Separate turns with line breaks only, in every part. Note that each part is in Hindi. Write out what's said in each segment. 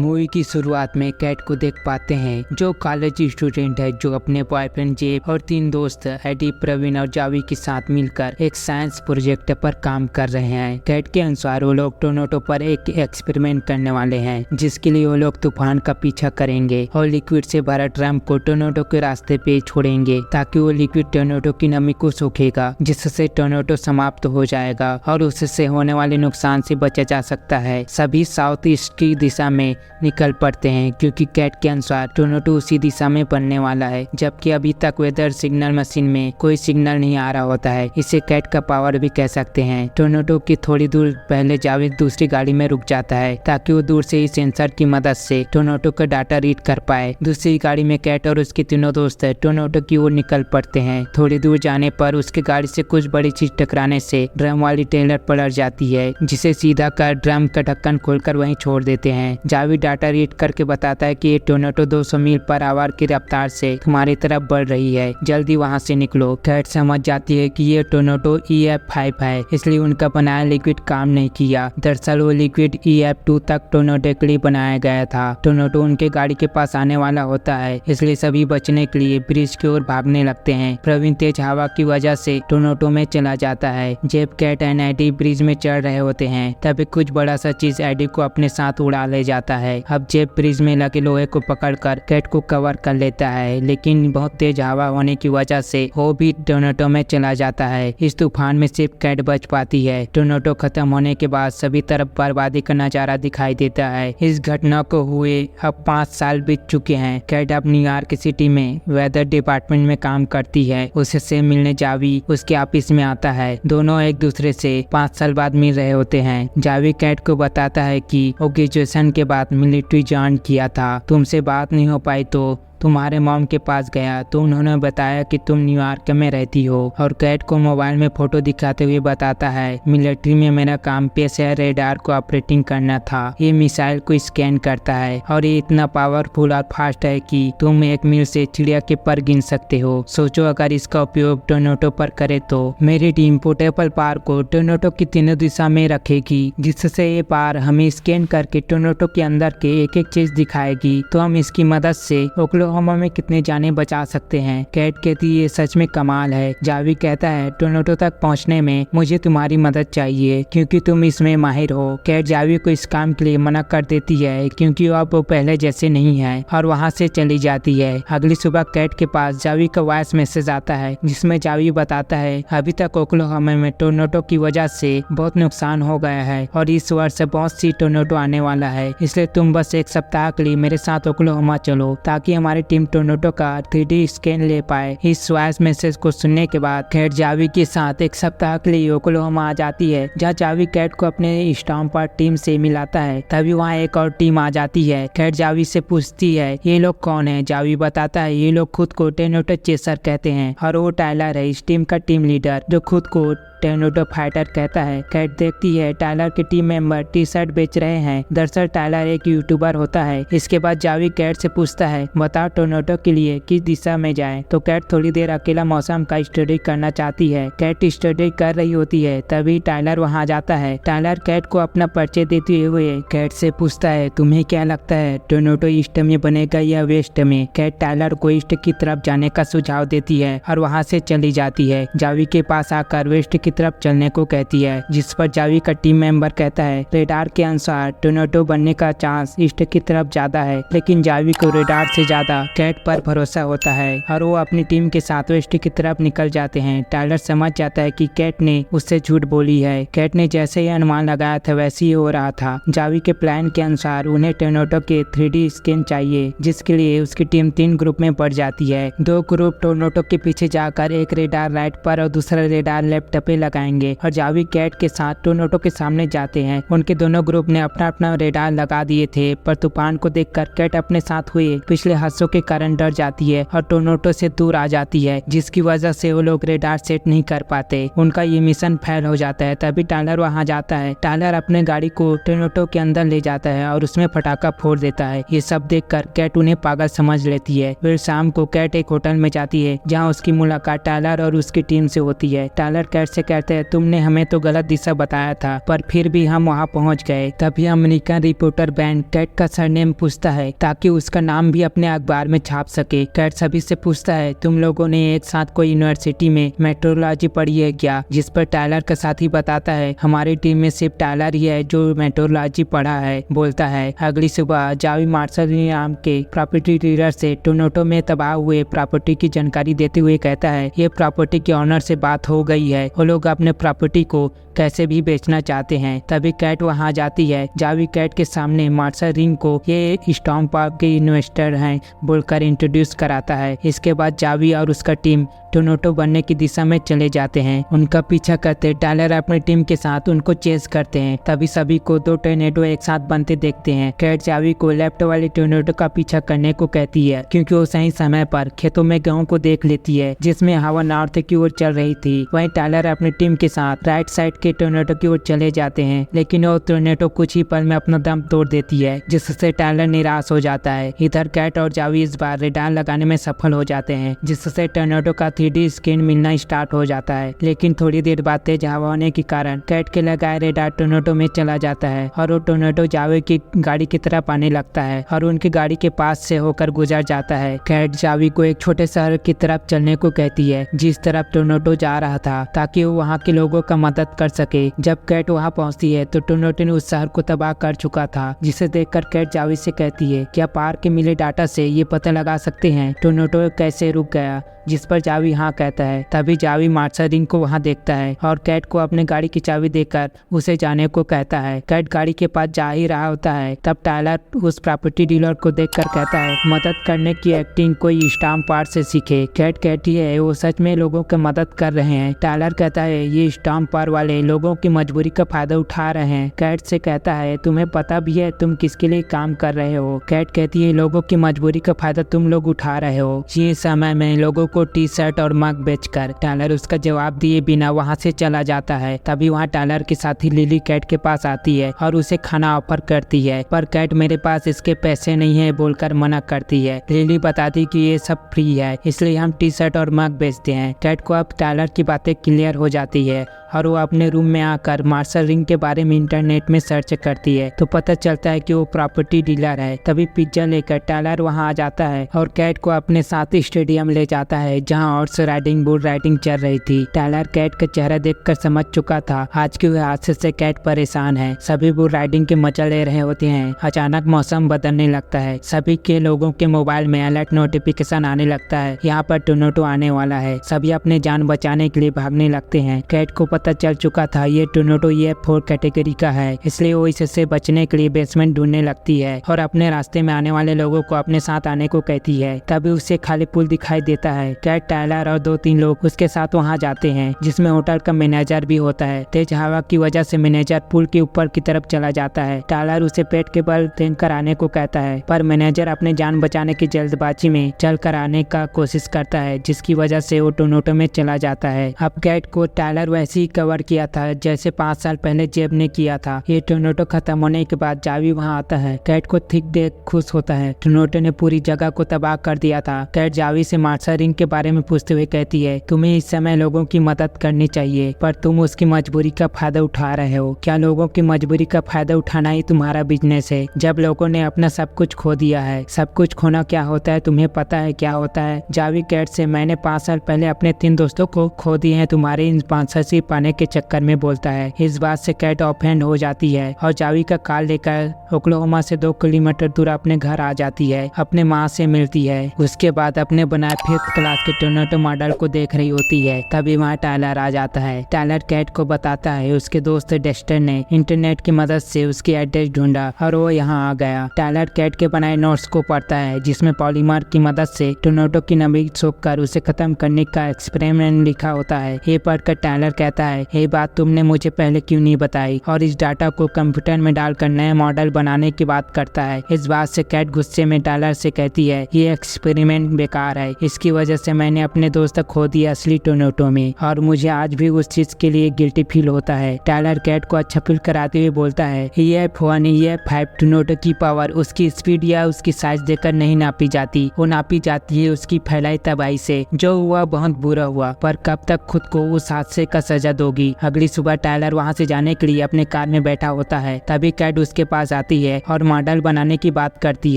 मूवी की शुरुआत में कैट को देख पाते हैं जो कॉलेज स्टूडेंट है, जो अपने बॉयफ्रेंड जेब और 3 दोस्त एडी, प्रवीण और जावी के साथ मिलकर एक साइंस प्रोजेक्ट पर काम कर रहे हैं। कैट के अनुसार वो लोग टोरंटो पर एक एक्सपेरिमेंट करने वाले हैं, जिसके लिए वो लोग तूफान का पीछा करेंगे और लिक्विड से भरा ड्रम को टोरंटो के रास्ते पे छोड़ेंगे, ताकि वो लिक्विड टोरंटो की नमी को सोखेगा, जिससे टोरंटो समाप्त हो जाएगा और उससे होने वाले नुकसान से बचा जा सकता है। सभी साउथ ईस्ट की दिशा में निकल पड़ते हैं, क्योंकि कैट के अनुसार टोरंटो उसी दिशा में बनने वाला है, जबकि अभी तक वेदर सिग्नल मशीन में कोई सिग्नल नहीं आ रहा होता है। इसे कैट का पावर भी कह सकते हैं। टोरंटो की थोड़ी दूर पहले जावेद दूसरी गाड़ी में रुक जाता है, ताकि वो दूर से ही सेंसर की मदद से टोरंटो का डाटा रीड कर पाए। दूसरी गाड़ी में कैट और उसके तीनों दोस्त टोरंटो की ओर निकल पड़ते हैं। थोड़ी दूर जाने पर उसके गाड़ी से कुछ बड़ी चीज टकराने से ड्रम वाली ट्रेलर पलट जाती है, जिसे सीधा कर ड्रम का ढक्कन खोलकर वहीं छोड़ देते हैं। जावेद डाटा रीड करके बताता है कि ये टोरंटो 200 मील पर आवर की रफ्तार से तुम्हारी तरफ बढ़ रही है, जल्दी वहां से निकलो। कैट समझ जाती है कि ये टोरंटो EF5 है, इसलिए उनका बनाया लिक्विड काम नहीं किया। दरअसल वो लिक्विड EF2 तक टोरंटो के लिए बनाया गया था। टोरंटो उनके गाड़ी के पास आने वाला होता है, इसलिए सभी बचने के लिए ब्रिज की ओर भागने लगते हैं। प्रवीण तेज हवा की वजह से टोरंटो में चला जाता है। जेब, कैट एंड एडी ब्रिज में चढ़ रहे होते हैं, तभी कुछ बड़ा सा चीज एडी को अपने साथ उड़ा ले जाता है। अब जेब ब्रिज में लगे लोहे को पकड़कर कैट को कवर कर लेता है, लेकिन बहुत तेज हवा होने की वजह से वो भी टोरंटो में चला जाता है। इस तूफान में सिर्फ कैट बच पाती है। टोरंटो खत्म होने के बाद सभी तरफ बर्बादी का नजारा दिखाई देता है। इस घटना को हुए अब 5 साल बीत चुके हैं। कैट अब न्यूयॉर्क सिटी में वेदर डिपार्टमेंट में काम करती है। उससे मिलने जावी उसके ऑफिस में आता है। दोनों एक दूसरे से 5 साल बाद मिल रहे होते हैं। जावी कैट को बताता है कि वो ग्रेजुएशन के बाद मिलिट्री ज्वाइन किया था। तुमसे बात नहीं हो पाई तो तुम्हारे मॉम के पास गया तो उन्होंने बताया कि तुम न्यूयॉर्क में रहती हो, और कैट को मोबाइल में फोटो दिखाते हुए बताता है मिलिट्री में मेरा काम पेशे रेडार को ऑपरेटिंग करना था। ये मिसाइल को स्कैन करता है और ये इतना पावरफुल और फास्ट है कि तुम 1 मील से चिड़िया के पर गिन सकते हो। सोचो अगर इसका उपयोग टोरंटो पर करे तो। मेरी टीम पोर्टेबल पार को टोरंटो की तीनों दिशा में रखेगी, जिससे ये पार हमें स्कैन करके टोरंटो के अंदर के एक चीज दिखाएगी, तो हम इसकी मदद से ओक्लाहोमा में कितने जाने बचा सकते हैं। कैट कहती है ये सच में कमाल है। जावी कहता है टोरंटो तक पहुंचने में मुझे तुम्हारी मदद चाहिए, क्योंकि तुम इसमें माहिर हो। कैट जावी को इस काम के लिए मना कर देती है, क्योंकि अब वो पहले जैसे नहीं है, और वहां से चली जाती है। अगली सुबह कैट के पास जावी का वॉइस मैसेज आता है, जिसमें जावी बताता है अभी तक ओक्लाहोमा में टोरंटो की वजह से बहुत नुकसान हो गया है, और इस वर्ष बहुत सी टोरंटो आने वाला है, इसलिए तुम बस 1 सप्ताह के लिए मेरे साथ ओक्लाहोमा चलो, ताकि हमारी टीम टोरंटो का 3D स्कैन ले पाए। इस वॉइस मैसेज को सुनने के बाद कैट जावी के साथ 1 सप्ताह के लिए ओक्लाहोमा आ जाती है, जहाँ जावी कैट को अपने स्टॉम्पर टीम से मिलाता है। तभी वहाँ एक और टीम आ जाती है। कैट जावी से पूछती है ये लोग कौन है। जावी बताता है ये लोग खुद को टोरंटो चेसर कहते हैं, और वो टाइलर है इस टीम का टीम लीडर, जो खुद को टोरंटो फाइटर कहता है। कैट देखती है टाइलर के टीम मेंबर टी-शर्ट बेच रहे हैं। दरअसल टाइलर एक यूट्यूबर होता है। इसके बाद जावी कैट से पूछता है बताओ टोरंटो के लिए किस दिशा में जाएं। तो कैट थोड़ी देर अकेला मौसम का स्टडी करना चाहती है। कैट स्टडी कर रही होती है, तभी टाइलर वहां जाता है। टाइलर कैट को अपना परिचय देते हुए कैट से पूछता है तुम्हें क्या लगता है टोरंटो ईस्ट में बनेगा या वेस्ट में। कैट टाइलर को ईस्ट की तरफ जाने का सुझाव देती है और वहाँ से चली जाती है। जावी के पास आकर वेस्ट की तरफ चलने को कहती है, जिस पर जावी का टीम मेंबर कहता है रेडार के अनुसार टोरंटो बनने का चांस ईस्ट की तरफ ज्यादा है, लेकिन जावी को रेडार से ज्यादा कैट पर भरोसा होता है, और वो अपनी टीम के साथ वेस्ट की तरफ निकल जाते हैं। टाइलर समझ जाता है कि कैट ने उससे झूठ बोली है। कैट ने जैसे ही अनुमान लगाया था वैसे ही हो रहा था। जावी के प्लान के अनुसार उन्हें टोरंटो के 3D स्कैन चाहिए, जिसके लिए उसकी टीम 3 ग्रुप में बढ़ जाती है। 2 ग्रुप टोरंटो के पीछे जाकर एक रेडार राइट पर और दूसरा रेडार लेफ्ट पे लगाएंगे, और जावी कैट के साथ टोरंटो के सामने जाते हैं। उनके दोनों ग्रुप ने अपना अपना रेडार लगा दिए थे, पर तूफान को देखकर कैट अपने साथ हुए पिछले हादसों के कारण डर जाती है और टोरंटो से दूर आ जाती है, जिसकी वजह से वो लोग रेडार सेट नहीं कर पाते। उनका ये मिशन फेल हो जाता है। तभी टाइलर वहां जाता है। टाइलर अपने गाड़ी को टोरंटो के अंदर ले जाता है और उसमें पटाखा फोड़ देता है। ये सब देखकर कैट उन्हें पागल समझ लेती है। फिर शाम को कैट एक होटल में जाती है, जहाँ उसकी मुलाकात टाइलर और उसकी टीम से होती है। टाइलर कैट से कहते हैं तुमने हमें तो गलत दिशा बताया था, पर फिर भी हम वहाँ पहुँच गए। तभी अमेरिकन रिपोर्टर बैन कैट का सरनेम पूछता है ताकि उसका नाम भी अपने अखबार में छाप सके। कैट सभी से पूछता है तुम लोगों ने एक साथ कोई यूनिवर्सिटी में मेट्रोलॉजी पढ़ी है क्या, जिस पर टायलर का साथी बताता है हमारी टीम में सिर्फ टायलर ही है जो मेट्रोलॉजी पढ़ा है। बोलता है अगली सुबह जावी मार्शल नाम के प्रॉपर्टी डीलर से टोरंटो में तबाह हुए प्रॉपर्टी की जानकारी देते हुए कहता है ये प्रॉपर्टी के ऑनर से बात हो गई है, वो लोग अपने प्रॉपर्टी को कैसे भी बेचना चाहते हैं। तभी कैट वहां जाती है। जावी कैट के सामने मार्शल रिंग को ये स्टॉर्म पार्क के इन्वेस्टर हैं बोलकर इंट्रोड्यूस कराता है। इसके बाद जावी और उसका टीम टोरंटो बनने की दिशा में चले जाते हैं। उनका पीछा करते टायलर अपनी टीम के साथ उनको चेस करते हैं। तभी सभी को 2 टोर्नेडो एक साथ बनते देखते हैं। कैट जावी को लेफ्ट वाले टोर्नेडो का पीछा करने को कहती है क्योंकि वो सही समय पर खेतों में गेहूं को देख लेती है जिसमें हवा नॉर्थ की ओर चल रही थी। वहीं टायलर अपनी टीम के साथ राइट साइड के टोर्नेडो की ओर चले जाते हैं, लेकिन वो टोर्नेडो कुछ ही पल में अपना दम तोड़ देती है जिससे टायलर निराश हो जाता है। इधर कैट और जावी इस बार रेडार लगाने में सफल हो जाते हैं जिससे टोर्नेडो का 3D स्क्रीन मिलना स्टार्ट हो जाता है। लेकिन थोड़ी देर बाद तेज हवा होने के कारण कैट के लगाए रेडार टोरंटो में चला जाता है और वो टोरंटो जावी की गाड़ी की तरफ आने लगता है और उनकी गाड़ी के पास से होकर गुजर जाता है। कैट जावी को एक छोटे शहर की तरफ चलने को कहती है जिस तरफ टोरंटो जा रहा था ताकि वो वहाँ के लोगों का मदद कर सके। जब कैट वहाँ पहुँचती है तो टोरंटो ने उस शहर को तबाह कर चुका था, जिसे देखकर कैट जावी से कहती है क्या पार्क के मिले डाटा से ये पता लगा सकते हैं टोरंटो कैसे रुक गया, जिस पर जावी हाँ कहता है। तभी जावी मार्शल रिंग को वहाँ देखता है और कैट को अपने गाड़ी की चाबी देकर उसे जाने को कहता है। कैट गाड़ी के पास जा ही रहा होता है तब टायलर उस प्रॉपर्टी डीलर को देखकर कहता है मदद करने की एक्टिंग कोई स्टॉर्म पार्क से सीखे। कैट कहती है वो सच में लोगों की मदद कर रहे हैं। टायलर कहता है ये स्टॉर्म पार्क वाले लोगों की मजबूरी का फायदा उठा रहे हैं। कैट से कहता है तुम्हें पता भी है तुम किसके लिए काम कर रहे हो। कैट कहती है लोगों की मजबूरी का फायदा तुम लोग उठा रहे हो, ये समय में लोगों को टी शर्ट और मग बेचकर। टायलर उसका जवाब दिए बिना वहां से चला जाता है। तभी वहां टायलर की साथी लिली कैट के पास आती है और उसे खाना ऑफर करती है, पर कैट मेरे पास इसके पैसे नहीं है बोलकर मना करती है। लिली बताती कि ये सब फ्री है इसलिए हम टी शर्ट और मग बेचते हैं। कैट को अब टायलर की बातें क्लियर हो जाती है और वो अपने रूम में आकर मार्शल रिंग के बारे में इंटरनेट में सर्च करती है तो पता चलता है कि वो प्रॉपर्टी डीलर है। तभी पिज्जा लेकर टायलर वहां आ जाता है और कैट को अपने साथ स्टेडियम ले जाता है जहां हॉर्स राइडिंग बुल राइडिंग चल रही थी। टायलर कैट का चेहरा देखकर समझ चुका था आज के हुए हादसे से कैट परेशान है। सभी बुल राइडिंग के मजा ले रहे होते हैं। अचानक मौसम बदलने लगता है। सभी के लोगों के मोबाइल में अलर्ट नोटिफिकेशन आने लगता है यहाँ पर टोरंटो आने वाला है। सभी अपने जान बचाने के लिए भागने लगते हैं। कैट को पता चल चुका था ये टोरंटो ये 4 कैटेगरी का है, इसलिए वो इससे बचने के लिए बेसमेंट ढूंढने लगती है और अपने रास्ते में आने वाले लोगों को अपने साथ आने को कहती है। तभी उसे खाली पुल दिखाई देता है। कैट टायलर और 2-3 लोग उसके साथ वहां जाते हैं जिसमें होटल का मैनेजर भी होता है। तेज हवा की वजह से मैनेजर पुल के ऊपर की तरफ चला जाता है। टायलर उसे पेट के बल फेंक कर आने को कहता है, पर मैनेजर अपने जान बचाने की जल्दबाजी में चल कर आने का कोशिश करता है जिसकी वजह से वो टोरंटो में चला जाता है। अब कैट को टायलर वैसे ही कवर किया था जैसे 5 साल पहले जेब ने किया था। ये टोरंटो खत्म होने के बाद जावी वहां आता है। कैट को ठीक देख खुश होता है। टोरंटो ने पूरी जगह को तबाह कर दिया था। कैट जावी से मार्शल रिंग के बारे में पूछते हुए कहती है तुम्हें इस समय लोगों की मदद करनी चाहिए पर तुम उसकी मजबूरी का फायदा उठा रहे हो। क्या लोगों की मजबूरी का फायदा उठाना ही तुम्हारा बिजनेस है? जब लोगों ने अपना सब कुछ खो दिया है। सब कुछ खोना क्या होता है तुम्हें पता है क्या होता है? जावी कैट से मैंने 5 साल पहले अपने 3 दोस्तों को खो दिए हैं तुम्हारे इन स्पॉन्सरशिप पाने के चक्कर में बोलता है। इस बात से कैट ऑफेंड हो जाती है और जावी का कार लेकर ओक्लाहोमा से 2 किलोमीटर दूर अपने घर आ जाती है। अपने माँ से मिलती है। उसके बाद अपने बनाए 5th क्लास के टोरंटो मॉडल को देख रही होती है। तभी वहाँ टायलर आ जाता है। टायलर कैट को बताता है उसके दोस्त डेस्टर ने इंटरनेट की मदद से उसकी एड्रेस ढूंढा और वो यहाँ आ गया। टायलर कैट के बनाए नोट्स को पढ़ता है जिसमें पॉलीमर की मदद से टोरंटो की नमी सोखकर उसे खत्म करने का एक्सपेरिमेंट लिखा होता है। ये पढ़कर टायलर कहता है ये बात तुमने मुझे पहले क्यों नहीं बताई, और इस डाटा को कंप्यूटर में डालकर नया मॉडल बनाने की बात करता है। इस बात से कैट गुस्से में टायलर से कहती है ये एक्सपेरिमेंट बेकार है, इसकी वजह से मैंने अपने दोस्त खो दिया असली टोरंटो में, और मुझे आज भी उस चीज के लिए गिल्टी फील होता है। टायलर कैट को अच्छा फील कराते हुए बोलता है, EF1 EF5 टोरंटो की पावर उसकी स्पीड या उसकी साइज देखकर नहीं नापी जाती, वो नापी जाती है उसकी फैलाई तबाही से। जो हुआ बहुत बुरा हुआ, पर कब तक खुद को उस हादसे का सजा दोगी। अगली सुबह टायलर वहाँ से जाने के लिए अपने कार में बैठा होता है, तभी कैट उसके पास आती है और मॉडल बनाने की बात करती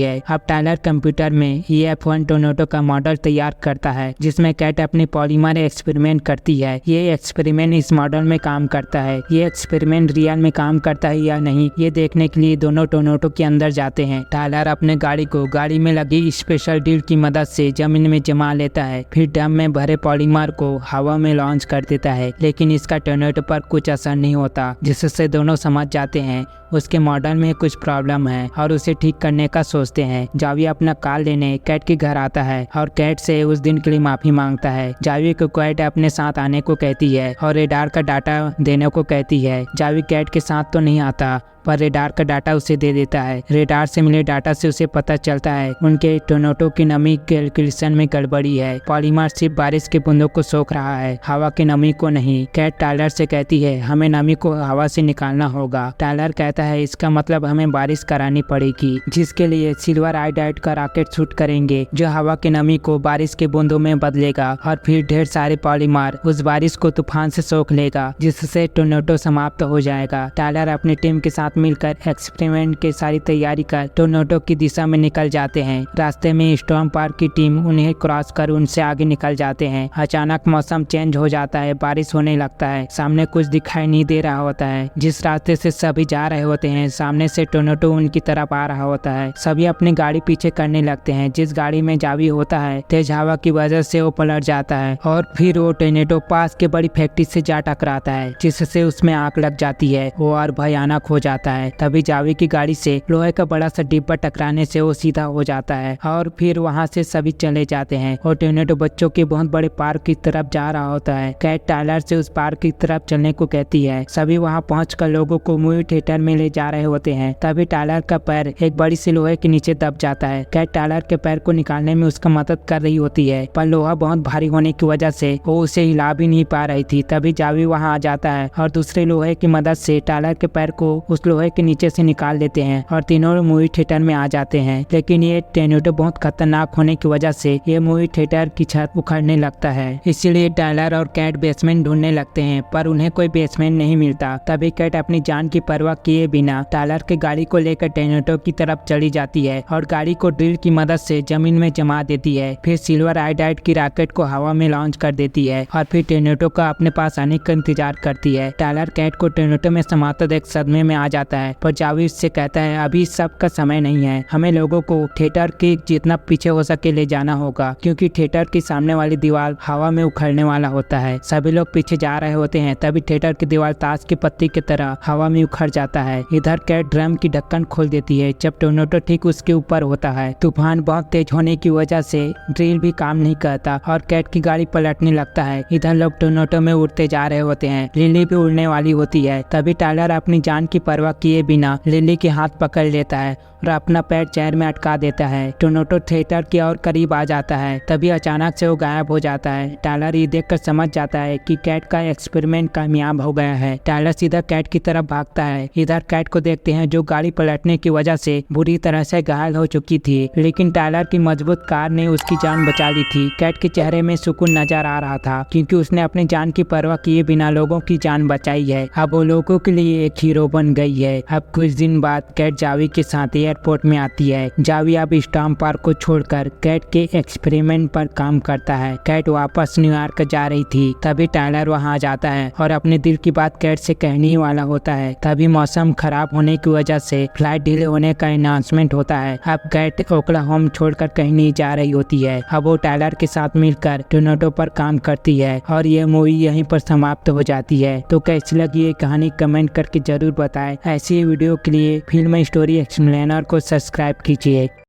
है। अब टायलर कंप्यूटर में EF1 टोरंटो का मॉडल तैयार करता है, जिसमें कैट अपनी पॉलीमर एक्सपेरिमेंट करती है। ये एक्सपेरिमेंट इस मॉडल में काम करता है। ये एक्सपेरिमेंट रियल में काम करता है या नहीं, ये देखने के लिए दोनों टोरंटो के अंदर जाते हैं। टायलर अपने गाड़ी में लगी स्पेशल ड्रिल की मदद से जमीन में जमा लेता है, फिर ड्रम में भरे पॉलीमर को हवा में लॉन्च कर देता है, लेकिन इसका टोरंटो पर कुछ असर नहीं होता, जिससे दोनों समझ जाते हैं उसके मॉडल में कुछ प्रॉब्लम है और उसे ठीक करने का सोचते हैं। जावी अपना कार लेने कैट के घर आता है और कैट से उस दिन के लिए माफी मांगता है। जावी को कैट अपने साथ आने को कहती है और रेडार का डाटा देने को कहती है। जावी कैट के साथ तो नहीं आता, पर रेडार का डाटा उसे दे देता है। रेडार से मिले डाटा से उसे पता चलता है उनके टोरंटो की नमी कैलकुलेशन में गड़बड़ी है। पॉलीमर सिर्फ बारिश के बूंदों को सोख रहा है, हवा की नमी को नहीं। कैट टायलर से कहती है, हमें नमी को हवा से निकालना होगा। टायलर कहता है, इसका मतलब हमें बारिश करानी पड़ेगी, जिसके लिए सिल्वर आयोडाइड का रॉकेट शूट करेंगे, जो हवा की नमी को बारिश के बूंदों में बदलेगा और फिर ढेर सारे पॉलीमर उस बारिश को तूफान से सोख लेगा, जिससे टोरंटो समाप्त हो जाएगा। टायलर अपनी टीम के साथ मिलकर एक्सपेरिमेंट की सारी तैयारी कर टोरंटो की दिशा में निकल जाते हैं। रास्ते में स्टॉर्म पार्क की टीम उन्हें क्रॉस कर उनसे आगे निकल जाते हैं। अचानक मौसम चेंज हो जाता है, बारिश होने लगता है। सामने कुछ दिखाई नहीं दे रहा होता है। जिस रास्ते से सभी जा रहे होते हैं, सामने से टोरंटो उनकी तरफ आ रहा होता है। सभी अपनी गाड़ी पीछे करने लगते हैं। जिस गाड़ी में जावी होता है, तेज हवा की वजह से वो पलट जाता है और फिर वो टोरंटो पास के बड़ी फैक्ट्री से जा टकराता है, जिससे उसमें आग लग जाती है। वो और भयानक हो जाता है। तभी जावी की गाड़ी से लोहे का बड़ा सा डिब्बा टकराने से वो सीधा हो जाता है और फिर वहाँ से सभी चले जाते हैं। और टोरंटो बच्चों के बहुत बड़े पार्क की तरफ जा रहा होता है। कैट टायलर से उस पार्क की तरफ चलने को कहती है। सभी वहाँ पहुंचकर लोगों को मूवी थिएटर में ले जा रहे होते हैं। तभी टायलर का पैर एक बड़ी सी लोहे के नीचे दब जाता है। कैट टायलर के पैर को निकालने में उसका मदद कर रही होती है, पर लोहा बहुत भारी होने की वजह से वो उसे हिला भी नहीं पा रही थी। तभी जावी वहाँ आ जाता है और दूसरे लोहे की मदद से टायलर के पैर को उस लोहे के नीचे से निकाल देते हैं और तीनों मूवी थिएटर में आ जाते हैं। लेकिन ये टोरंटो बहुत खतरनाक होने की वजह से ये मूवी थिएटर की छत उखड़ने लगता है। इसीलिए टायलर और कैट बेसमेंट ढूंढने लगते हैं, पर उन्हें कोई बेसमेंट नहीं मिलता। तभी कैट अपनी जान की परवाह किए बिना टायलर की गाड़ी को लेकर टोरंटो की तरफ चली जाती है और गाड़ी को ड्रिल की मदद से जमीन में जमा देती है। फिर सिल्वर आयोडाइड की रॉकेट को हवा में लॉन्च कर देती है और फिर टोरंटो का अपने पास आने का इंतजार करती है। टायलर कैट को टोरंटो में समाप्त देख सदमे में आ जाता है, पर जावी उससे कहता है, अभी सब का समय नहीं है। हमें लोगों को थिएटर के जितना पीछे हो सके ले जाना होगा, क्योंकि थिएटर की सामने वाली दीवार हवा में उखड़ने वाला होता है। सभी लोग पीछे जा रहे होते हैं। तभी थिएटर की दीवार ताश की पत्ती की तरह हवा में उखड़ जाता है। इधर कैट ड्रम की ढक्कन खोल देती है जब टोरंटो ठीक उसके ऊपर होता है। तूफान बहुत तेज होने की वजह से ड्रिल भी काम नहीं करता और कैट की गाड़ी पलटने लगता है। इधर लोग टोरंटो में उड़ते जा रहे होते हैं। लिली भी उड़ने वाली होती है। तभी टायलर अपनी जान की परवाह किए बिना लिली के हाथ पकड़ लेता है और अपना पैर चेयर में अटका देता है। टोरंटो थिएटर के और करीब आ जाता है। तभी अचानक से वो गायब हो जाता है। टायलर ये देखकर समझ जाता है कि कैट का एक्सपेरिमेंट कामयाब हो गया है। टायलर सीधा कैट की तरफ भागता है। इधर कैट को देखते हैं जो गाड़ी पलटने की वजह से बुरी तरह से घायल हो चुकी थी, लेकिन टायलर की मजबूत कार ने उसकी जान बचा ली थी। कैट के चेहरे में सुकून नजर आ रहा था, क्योंकि उसने अपनी जान की परवाह किए बिना लोगों की जान बचाई है। अब वो लोगों के लिए एक हीरो बन गई है। अब कुछ दिन बाद कैट जावी के साथ एयरपोर्ट में आती है। जावी अब स्टॉर्म पार्क को छोड़कर कैट के एक्सपेरिमेंट पर काम करता है। कैट वापस न्यूयॉर्क जा रही थी। तभी टायलर वहां आ जाता है और अपने दिल की बात कैट से कहने ही वाला होता है। तभी मौसम खराब होने की वजह से फ्लाइट डिले होने का अनाउंसमेंट होता है। अब कैट ओक्लाहोमा छोड़कर कहीं नहीं जा रही होती है। अब वो टायलर के साथ मिलकर टोरंटो पर काम करती है और ये मूवी यहीं पर समाप्त हो जाती है। तो कैसी लगी ये कहानी कमेंट करके जरूर बताएं। ऐसी वीडियो के लिए फिल्म स्टोरी एक्सप्लेनर को सब्सक्राइब कीजिए।